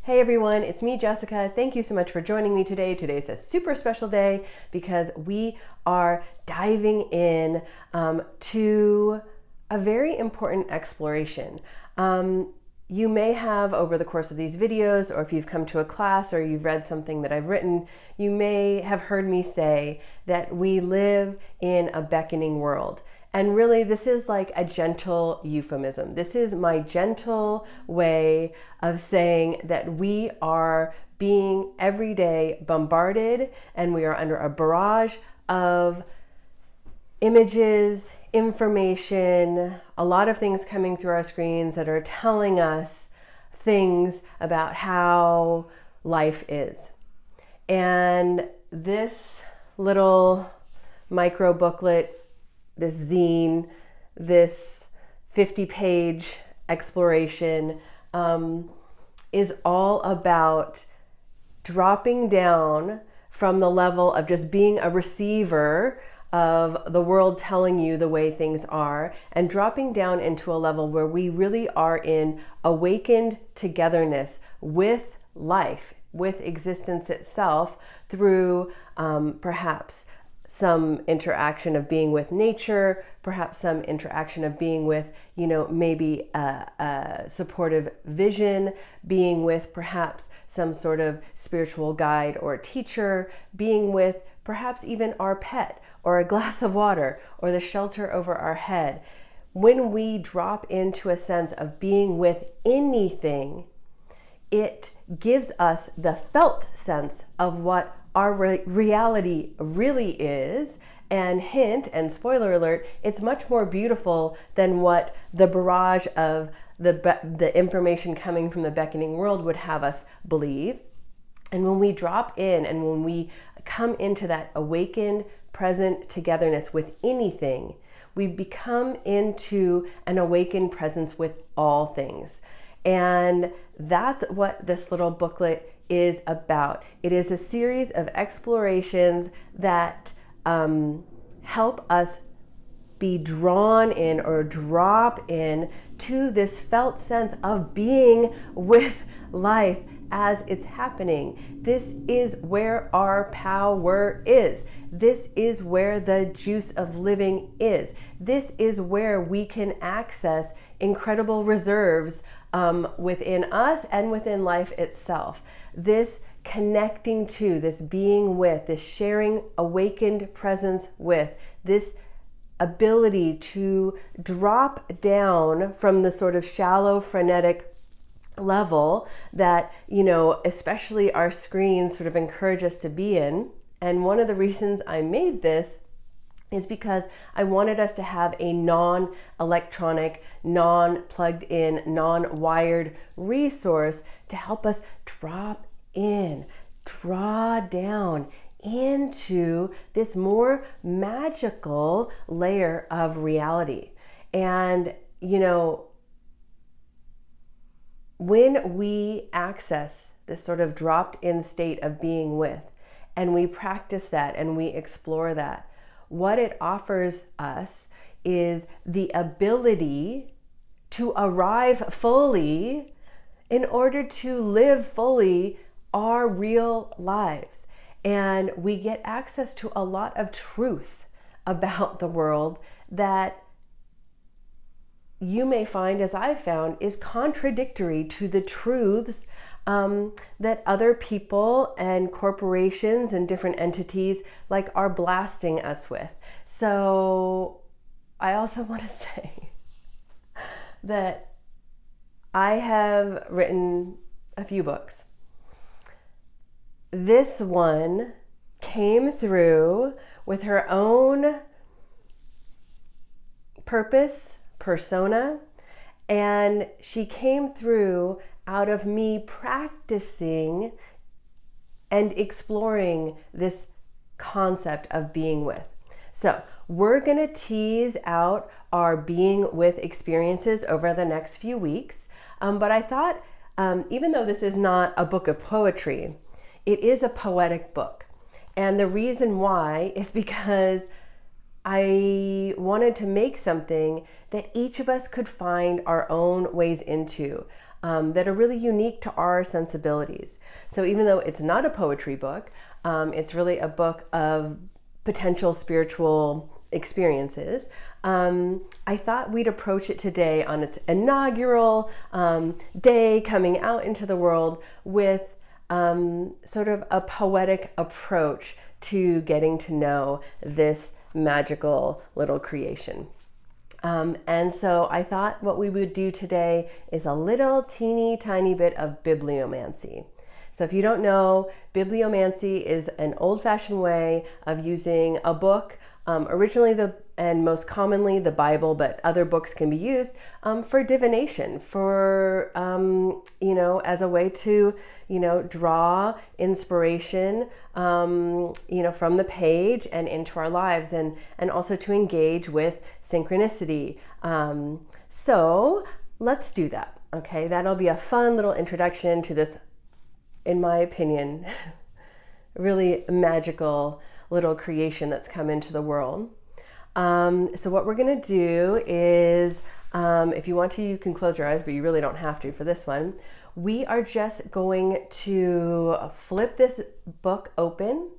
Hey everyone, it's me, Jessica. Thank you so much for joining me today. Today's a super special day because we are diving in to a very important exploration. You may have, over the course of these videos, or if you've come to a class or you've read something that I've written, you may have heard me say that we live in a beckoning world. And really, this is like a gentle euphemism. This is my gentle way of saying that we are being every day bombarded and we are under a barrage of images, information, a lot of things coming through our screens that are telling us things about how life is. And this little micro booklet, this zine, this 50-page exploration is all about dropping down from the level of just being a receiver of the world telling you the way things are, and dropping down into a level where we really are in awakened togetherness with life, with existence itself, through perhaps some interaction of being with nature, perhaps some interaction of being with, maybe a supportive vision, being with perhaps some sort of spiritual guide or teacher, being with perhaps even our pet or a glass of water or the shelter over our head. When we drop into a sense of being with anything, it gives us the felt sense of what our reality really is, and hint and spoiler alert, it's much more beautiful than what the barrage of the information coming from the beckoning world would have us believe. And when we drop in and when we come into that awakened, present togetherness with anything, we become into an awakened presence with all things. And that's what this little booklet is about. It is a series of explorations that help us be drawn in or drop in to this felt sense of being with life as it's happening. This is where our power is. This is where the juice of living is. This is where we can access incredible reserves within us and within life itself. This connecting to, this being with, this sharing awakened presence with, this ability to drop down from the sort of shallow, frenetic level that, especially our screens sort of encourage us to be in. And one of the reasons I made this is because I wanted us to have a non-electronic, non-plugged in, non-wired resource to help us drop in, draw down into this more magical layer of reality. And, when we access this sort of dropped in state of being with, and we practice that and we explore that, what it offers us is the ability to arrive fully in order to live fully our real lives. And we get access to a lot of truth about the world that you may find, as I've found, is contradictory to the truths that other people and corporations and different entities are blasting us with. So I also want to say that I have written a few books. This one came through with her own purpose, persona, and she came through out of me practicing and exploring this concept of being with. So we're going to tease out our being with experiences over the next few weeks. But I thought, even though this is not a book of poetry, it is a poetic book. And the reason why is because I wanted to make something that each of us could find our own ways into. that are really unique to our sensibilities. So even though it's not a poetry book, it's really a book of potential spiritual experiences. I thought we'd approach it today on its inaugural day coming out into the world with sort of a poetic approach to getting to know this magical little creation. And so I thought what we would do today is a little teeny tiny bit of bibliomancy. So if you don't know, bibliomancy is an old-fashioned way of using a book, originally and most commonly the Bible, but other books can be used for divination, for, as a way to, draw inspiration, from the page and into our lives, and also to engage with synchronicity. So let's do that. Okay, that'll be a fun little introduction to this, in my opinion, really magical little creation that's come into the world. So what we're going to do is, if you want to, you can close your eyes, but you really don't have to for this one. We are just going to flip this book open,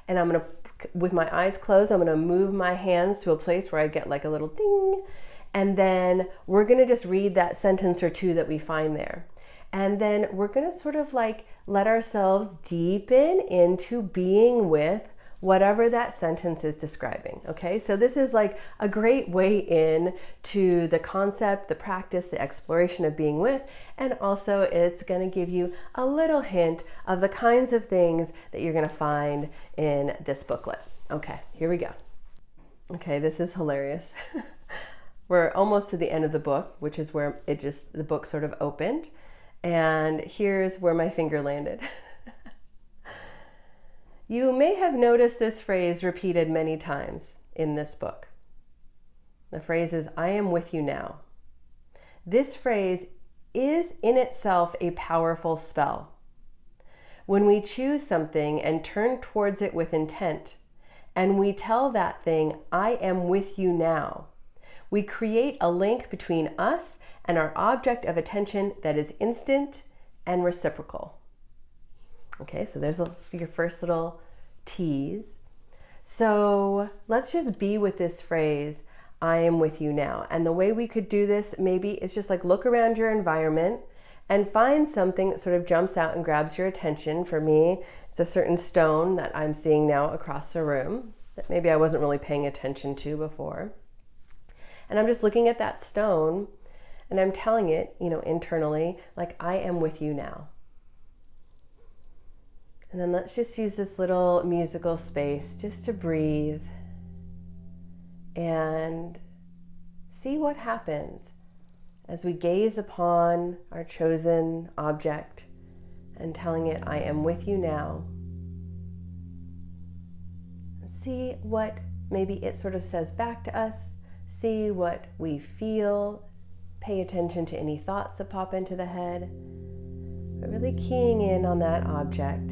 and I'm going to, with my eyes closed, I'm going to move my hands to a place where I get like a little ding, and then we're going to just read that sentence or two that we find there. And then we're going to sort of like let ourselves deepen into being with whatever that sentence is describing. Okay, so this is like a great way in to the concept, the practice, the exploration of being with, and also it's going to give you a little hint of the kinds of things that you're going to find in this booklet. Okay, here we go. Okay, this is hilarious. We're almost to the end of the book, which is where the book sort of opened. And here's where my finger landed. You may have noticed this phrase repeated many times in this book. The phrase is, "I am with you now." This phrase is in itself a powerful spell. When we choose something and turn towards it with intent, and we tell that thing, "I am with you now," we create a link between us and our object of attention that is instant and reciprocal. Okay, so there's your first little tease. So let's just be with this phrase, "I am with you now." And the way we could do this maybe is just like look around your environment and find something that sort of jumps out and grabs your attention. For me, it's a certain stone that I'm seeing now across the room that maybe I wasn't really paying attention to before. And I'm just looking at that stone and I'm telling it, internally, like, "I am with you now." And then let's just use this little musical space just to breathe and see what happens as we gaze upon our chosen object and telling it, "I am with you now." And see what maybe it sort of says back to us, see what we feel, pay attention to any thoughts that pop into the head, but really keying in on that object.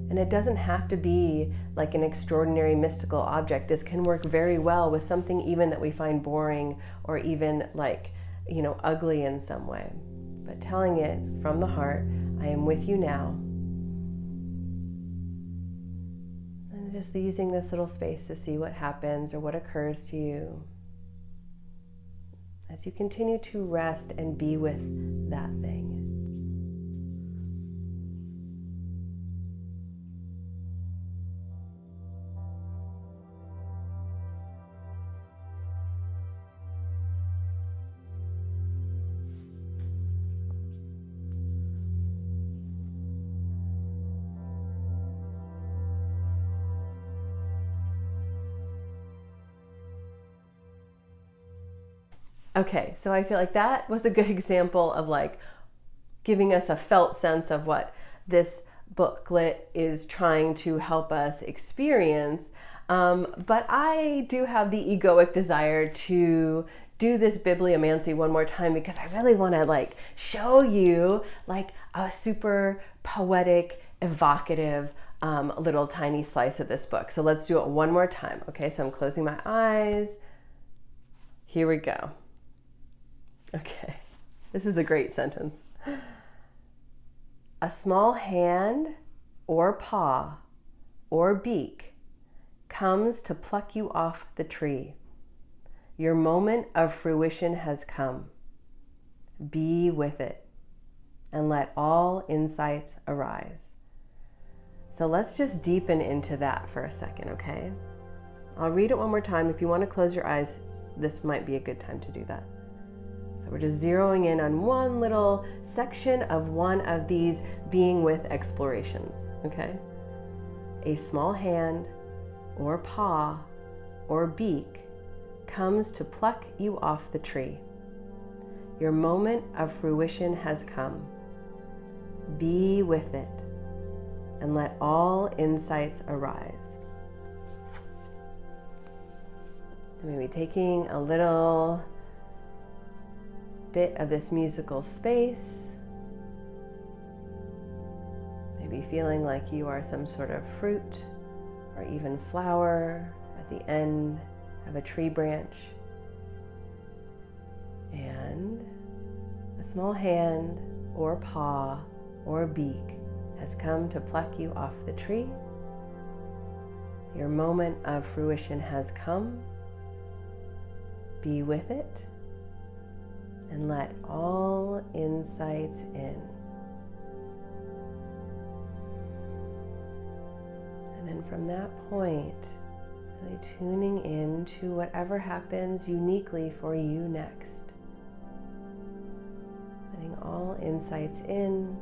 And it doesn't have to be like an extraordinary mystical object. This can work very well with something even that we find boring or even like, ugly in some way. But telling it from the heart, "I am with you now." And just using this little space to see what happens or what occurs to you as you continue to rest and be with that thing. Okay, so I feel like that was a good example of like giving us a felt sense of what this booklet is trying to help us experience. But I do have the egoic desire to do this bibliomancy one more time because I really want to like show you like a super poetic, evocative little tiny slice of this book. So let's do it one more time. Okay, so I'm closing my eyes. Here we go. Okay, this is a great sentence. A small hand or paw or beak comes to pluck you off the tree. Your moment of fruition has come. Be with it and let all insights arise. So let's just deepen into that for a second, okay? I'll read it one more time. If you want to close your eyes, this might be a good time to do that. So we're just zeroing in on one little section of one of these being with explorations, okay? A small hand or paw or beak comes to pluck you off the tree. Your moment of fruition has come. Be with it and let all insights arise. Maybe taking a little bit of this musical space. Maybe feeling like you are some sort of fruit or even flower at the end of a tree branch. And a small hand or paw or beak has come to pluck you off the tree. Your moment of fruition has come. Be with it and let all insights in. And then from that point, really tuning in to whatever happens uniquely for you next. Letting all insights in.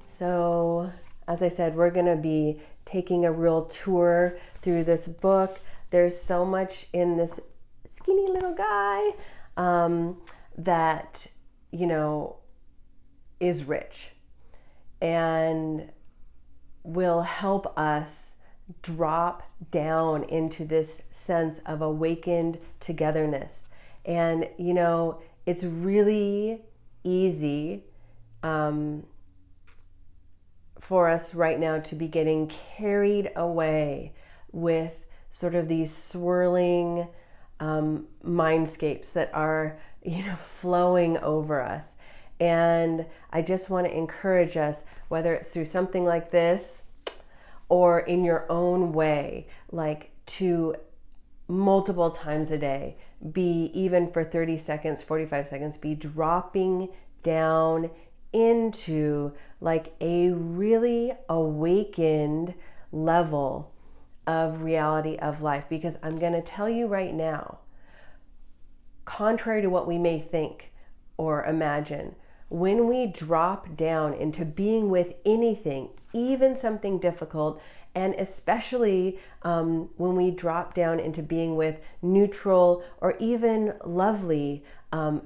So, as I said, we're going to be taking a real tour through this book. There's so much in this skinny little guy that, is rich and will help us drop down into this sense of awakened togetherness. And, it's really easy for us right now to be getting carried away with sort of these swirling mindscapes that are, flowing over us. And I just want to encourage us, whether it's through something like this or in your own way, like to multiple times a day, be even for 30 seconds, 45 seconds, be dropping down into like a really awakened level of reality of life. Because I'm going to tell you right now, contrary to what we may think or imagine, when we drop down into being with anything, even something difficult, and especially when we drop down into being with neutral or even lovely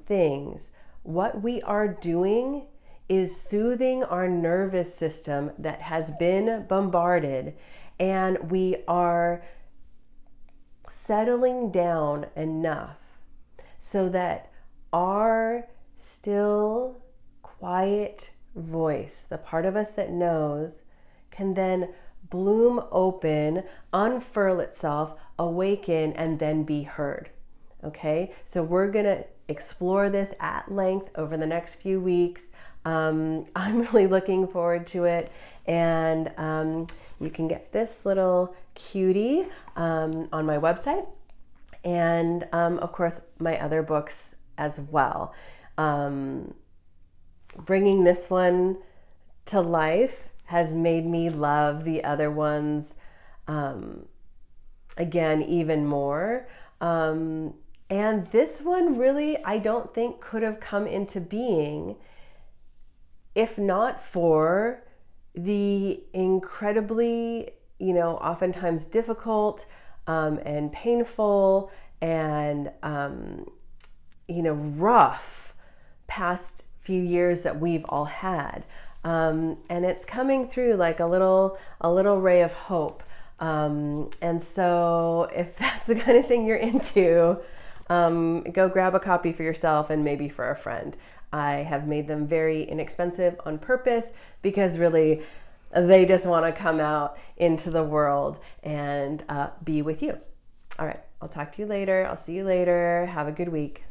things, what we are doing is soothing our nervous system that has been bombarded, and we are settling down enough so that our still, quiet voice, the part of us that knows, can then bloom open, unfurl itself, awaken, and then be heard. Okay, so we're gonna explore this at length over the next few weeks. I'm really looking forward to it, and you can get this little cutie on my website, and of course my other books as well. Bringing this one to life has made me love the other ones again even more. And this one really, I don't think could have come into being if not for the incredibly, oftentimes difficult and painful and, rough past few years that we've all had. And it's coming through like a little ray of hope. And so if that's the kind of thing you're into, go grab a copy for yourself and maybe for a friend. I have made them very inexpensive on purpose because really they just want to come out into the world and be with you. All right, I'll talk to you later. I'll see you later. Have a good week.